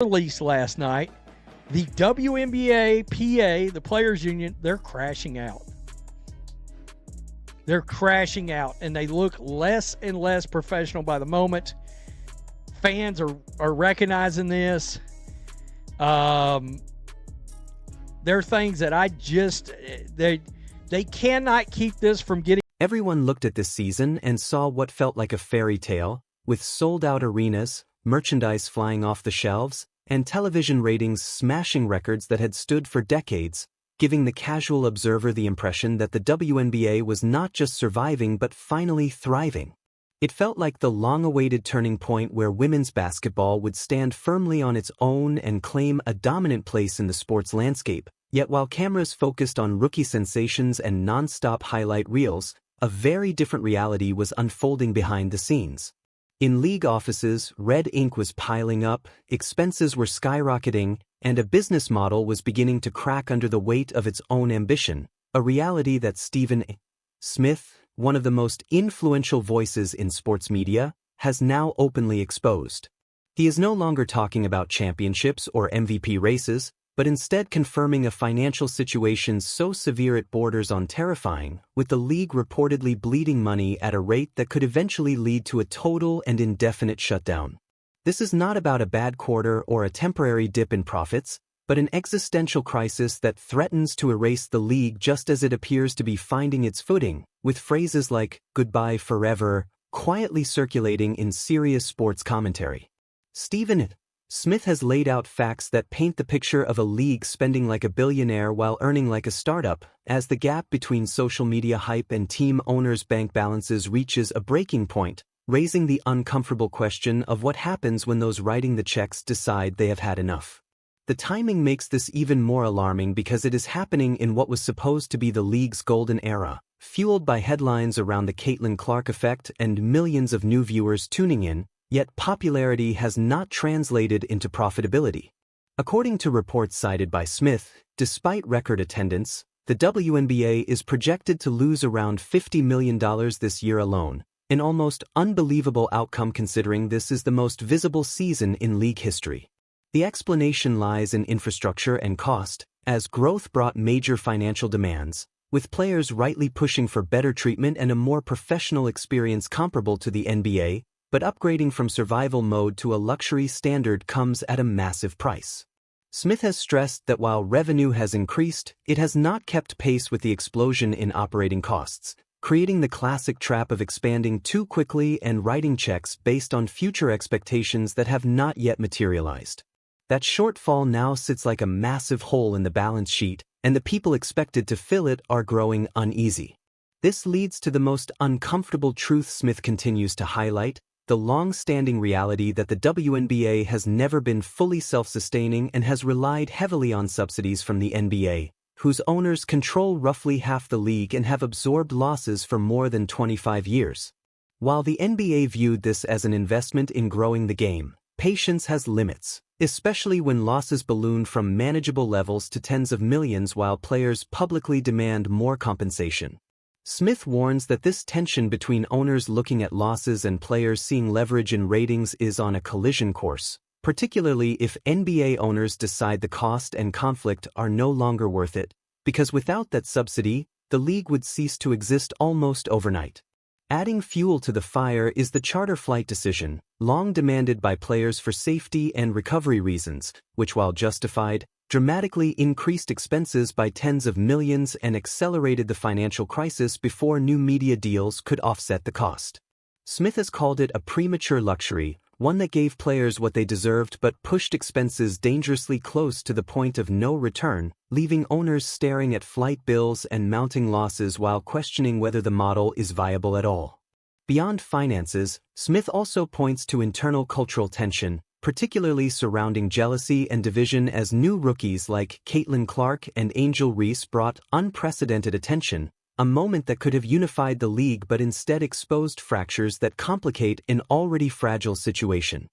Release last night, the WNBA, PA, the Players Union, they're crashing out. They're crashing out, and they look less and less professional by the moment. Fans are recognizing this. There are things that they cannot keep this from getting. Everyone looked at this season and saw what felt like a fairy tale, with sold-out arenas, merchandise flying off the shelves, and television ratings smashing records that had stood for decades, giving the casual observer the impression that the WNBA was not just surviving but finally thriving. It felt like the long-awaited turning point where women's basketball would stand firmly on its own and claim a dominant place in the sports landscape. Yet while cameras focused on rookie sensations and non-stop highlight reels, a very different reality was unfolding behind the scenes. In league offices, red ink was piling up, expenses were skyrocketing, and a business model was beginning to crack under the weight of its own ambition, a reality that Stephen Smith, one of the most influential voices in sports media, has now openly exposed. He is no longer talking about championships or MVP races, but instead confirming a financial situation so severe it borders on terrifying, with the league reportedly bleeding money at a rate that could eventually lead to a total and indefinite shutdown. This is not about a bad quarter or a temporary dip in profits, but an existential crisis that threatens to erase the league just as it appears to be finding its footing, with phrases like "goodbye forever" quietly circulating in serious sports commentary. Stephen Smith has laid out facts that paint the picture of a league spending like a billionaire while earning like a startup, as the gap between social media hype and team owners' bank balances reaches a breaking point, raising the uncomfortable question of what happens when those writing the checks decide they have had enough. The timing makes this even more alarming because it is happening in what was supposed to be the league's golden era, fueled by headlines around the Caitlin Clark effect and millions of new viewers tuning in. Yet popularity has not translated into profitability. According to reports cited by Smith, despite record attendance, the WNBA is projected to lose around $50 million this year alone, an almost unbelievable outcome considering this is the most visible season in league history. The explanation lies in infrastructure and cost, as growth brought major financial demands, with players rightly pushing for better treatment and a more professional experience comparable to the NBA. But upgrading from survival mode to a luxury standard comes at a massive price. Smith has stressed that while revenue has increased, it has not kept pace with the explosion in operating costs, creating the classic trap of expanding too quickly and writing checks based on future expectations that have not yet materialized. That shortfall now sits like a massive hole in the balance sheet, and the people expected to fill it are growing uneasy. This leads to the most uncomfortable truth Smith continues to highlight: the long-standing reality that the WNBA has never been fully self-sustaining and has relied heavily on subsidies from the NBA, whose owners control roughly half the league and have absorbed losses for more than 25 years. While the NBA viewed this as an investment in growing the game, patience has limits, especially when losses balloon from manageable levels to tens of millions while players publicly demand more compensation. Smith warns that this tension between owners looking at losses and players seeing leverage in ratings is on a collision course, particularly if NBA owners decide the cost and conflict are no longer worth it, because without that subsidy, the league would cease to exist almost overnight. Adding fuel to the fire is the charter flight decision, long demanded by players for safety and recovery reasons, which, while justified, dramatically increased expenses by tens of millions and accelerated the financial crisis before new media deals could offset the cost. Smith has called it a premature luxury, one that gave players what they deserved but pushed expenses dangerously close to the point of no return, leaving owners staring at flight bills and mounting losses while questioning whether the model is viable at all. Beyond finances, Smith also points to internal cultural tension, particularly surrounding jealousy and division as new rookies like Caitlin Clark and Angel Reese brought unprecedented attention, a moment that could have unified the league but instead exposed fractures that complicate an already fragile situation.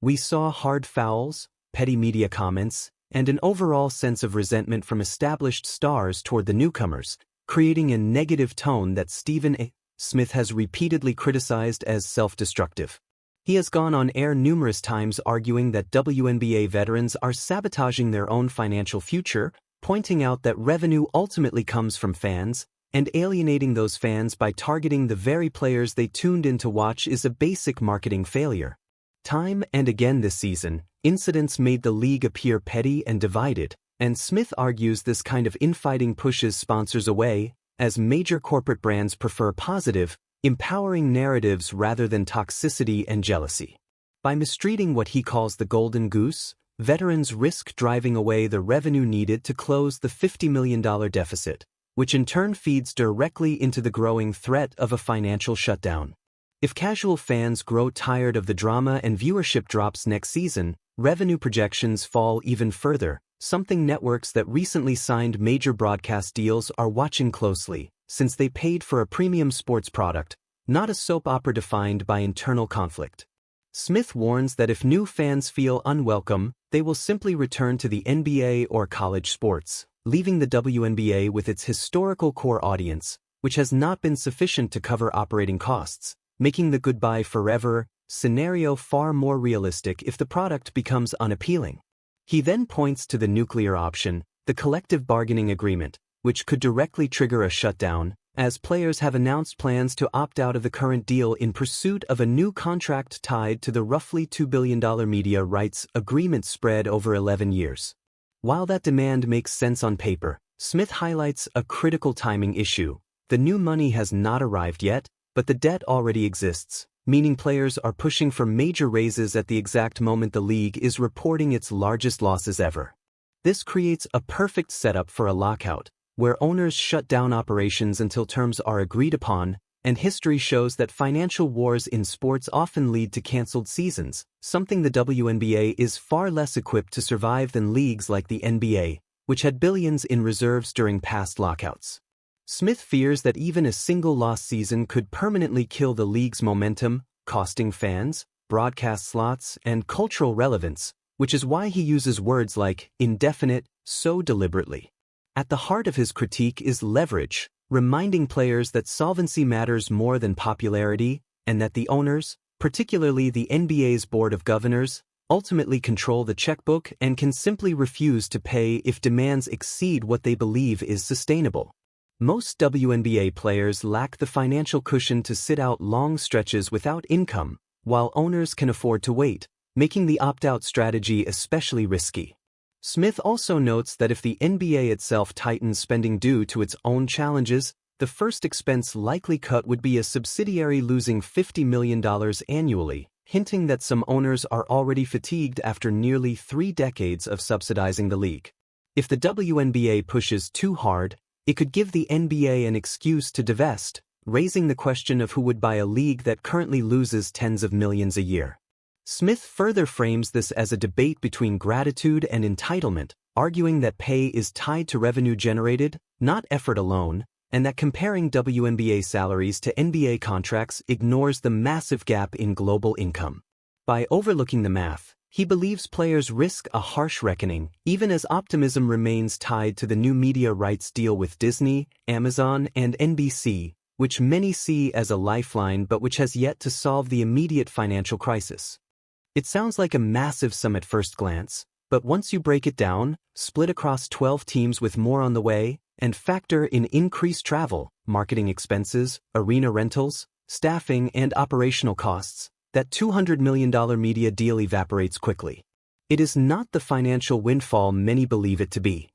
We saw hard fouls, petty media comments, and an overall sense of resentment from established stars toward the newcomers, creating a negative tone that Stephen Smith has repeatedly criticized as self-destructive. He has gone on air numerous times arguing that WNBA veterans are sabotaging their own financial future, pointing out that revenue ultimately comes from fans, and alienating those fans by targeting the very players they tuned in to watch is a basic marketing failure. Time and again this season, incidents made the league appear petty and divided, and Smith argues this kind of infighting pushes sponsors away, as major corporate brands prefer positive, empowering narratives rather than toxicity and jealousy. By mistreating what he calls the golden goose, veterans risk driving away the revenue needed to close the $50 million deficit, which in turn feeds directly into the growing threat of a financial shutdown. If casual fans grow tired of the drama and viewership drops next season, revenue projections fall even further, something networks that recently signed major broadcast deals are watching closely, since they paid for a premium sports product, not a soap opera defined by internal conflict. Smith warns that if new fans feel unwelcome, they will simply return to the NBA or college sports, leaving the WNBA with its historical core audience, which has not been sufficient to cover operating costs, making the goodbye forever scenario far more realistic if the product becomes unappealing. He then points to the nuclear option, the collective bargaining agreement, which could directly trigger a shutdown, as players have announced plans to opt out of the current deal in pursuit of a new contract tied to the roughly $2 billion media rights agreement spread over 11 years. While that demand makes sense on paper, Smith highlights a critical timing issue. The new money has not arrived yet, but the debt already exists, meaning players are pushing for major raises at the exact moment the league is reporting its largest losses ever. This creates a perfect setup for a lockout, where owners shut down operations until terms are agreed upon, and history shows that financial wars in sports often lead to canceled seasons, something the WNBA is far less equipped to survive than leagues like the NBA, which had billions in reserves during past lockouts. Smith fears that even a single lost season could permanently kill the league's momentum, costing fans, broadcast slots, and cultural relevance, which is why he uses words like indefinite so deliberately. At the heart of his critique is leverage, reminding players that solvency matters more than popularity, and that the owners, particularly the NBA's Board of Governors, ultimately control the checkbook and can simply refuse to pay if demands exceed what they believe is sustainable. Most WNBA players lack the financial cushion to sit out long stretches without income, while owners can afford to wait, making the opt-out strategy especially risky. Smith also notes that if the NBA itself tightens spending due to its own challenges, the first expense likely cut would be a subsidiary losing $50 million annually, hinting that some owners are already fatigued after nearly 3 decades of subsidizing the league. If the WNBA pushes too hard, it could give the NBA an excuse to divest, raising the question of who would buy a league that currently loses tens of millions a year. Smith further frames this as a debate between gratitude and entitlement, arguing that pay is tied to revenue generated, not effort alone, and that comparing WNBA salaries to NBA contracts ignores the massive gap in global income. By overlooking the math, he believes players risk a harsh reckoning, even as optimism remains tied to the new media rights deal with Disney, Amazon, and NBC, which many see as a lifeline but which has yet to solve the immediate financial crisis. It sounds like a massive sum at first glance, but once you break it down, split across 12 teams with more on the way, and factor in increased travel, marketing expenses, arena rentals, staffing, and operational costs, that $200 million media deal evaporates quickly. It is not the financial windfall many believe it to be.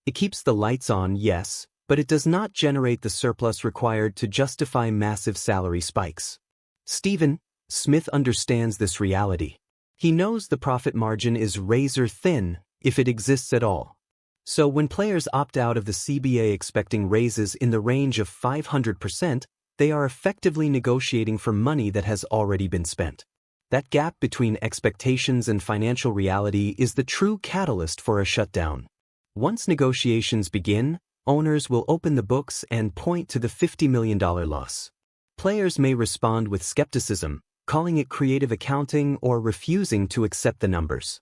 It keeps the lights on, yes, but it does not generate the surplus required to justify massive salary spikes. Stephen Smith understands this reality. He knows the profit margin is razor thin, if it exists at all. So when players opt out of the CBA expecting raises in the range of 500%, they are effectively negotiating for money that has already been spent. That gap between expectations and financial reality is the true catalyst for a shutdown. Once negotiations begin, owners will open the books and point to the $50 million loss. Players may respond with skepticism, calling it creative accounting or refusing to accept the numbers.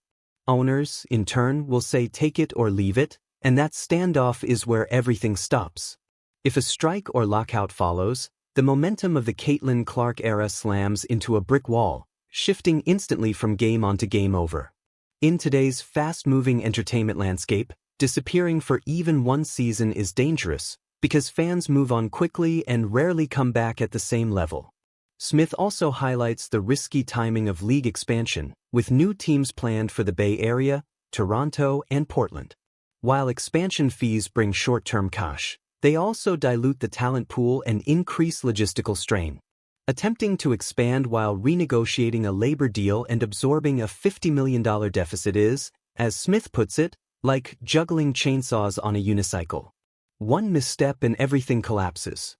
Owners, in turn, will say take it or leave it, and that standoff is where everything stops. If a strike or lockout follows, the momentum of the Caitlin Clark era slams into a brick wall, shifting instantly from game on to game over. In today's fast-moving entertainment landscape, disappearing for even one season is dangerous because fans move on quickly and rarely come back at the same level. Smith also highlights the risky timing of league expansion, with new teams planned for the Bay Area, Toronto, and Portland. While expansion fees bring short-term cash, they also dilute the talent pool and increase logistical strain. Attempting to expand while renegotiating a labor deal and absorbing a $50 million deficit is, as Smith puts it, like juggling chainsaws on a unicycle. One misstep and everything collapses.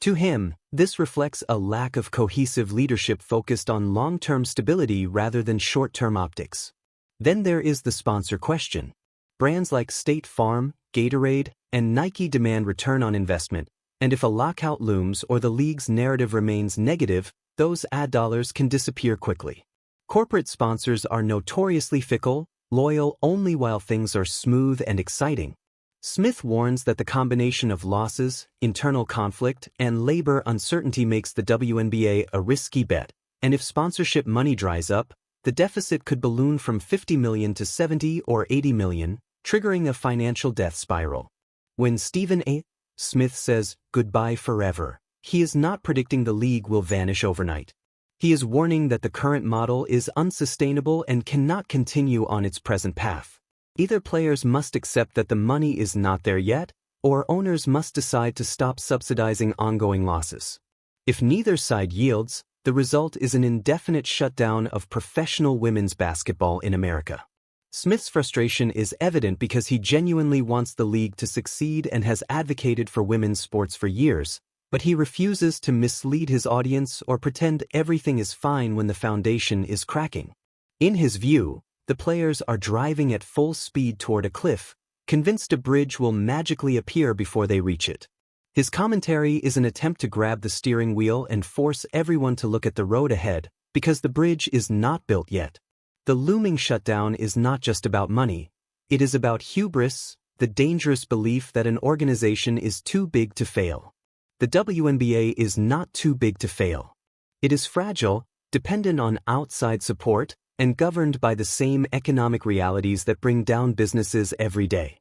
To him, this reflects a lack of cohesive leadership focused on long-term stability rather than short-term optics. Then there is the sponsor question. Brands like State Farm, Gatorade, and Nike demand return on investment, and if a lockout looms or the league's narrative remains negative, those ad dollars can disappear quickly. Corporate sponsors are notoriously fickle, loyal only while things are smooth and exciting. Smith warns that the combination of losses, internal conflict, and labor uncertainty makes the WNBA a risky bet, and if sponsorship money dries up, the deficit could balloon from $50 million to $70 or $80 million, triggering a financial death spiral. When Stephen A. Smith says goodbye forever, he is not predicting the league will vanish overnight. He is warning that the current model is unsustainable and cannot continue on its present path. Either players must accept that the money is not there yet, or owners must decide to stop subsidizing ongoing losses. If neither side yields, the result is an indefinite shutdown of professional women's basketball in America. Smith's frustration is evident because he genuinely wants the league to succeed and has advocated for women's sports for years, but he refuses to mislead his audience or pretend everything is fine when the foundation is cracking. In his view, the players are driving at full speed toward a cliff, convinced a bridge will magically appear before they reach it. His commentary is an attempt to grab the steering wheel and force everyone to look at the road ahead, because the bridge is not built yet. The looming shutdown is not just about money, it is about hubris, the dangerous belief that an organization is too big to fail. The WNBA is not too big to fail. It is fragile, dependent on outside support, and governed by the same economic realities that bring down businesses every day.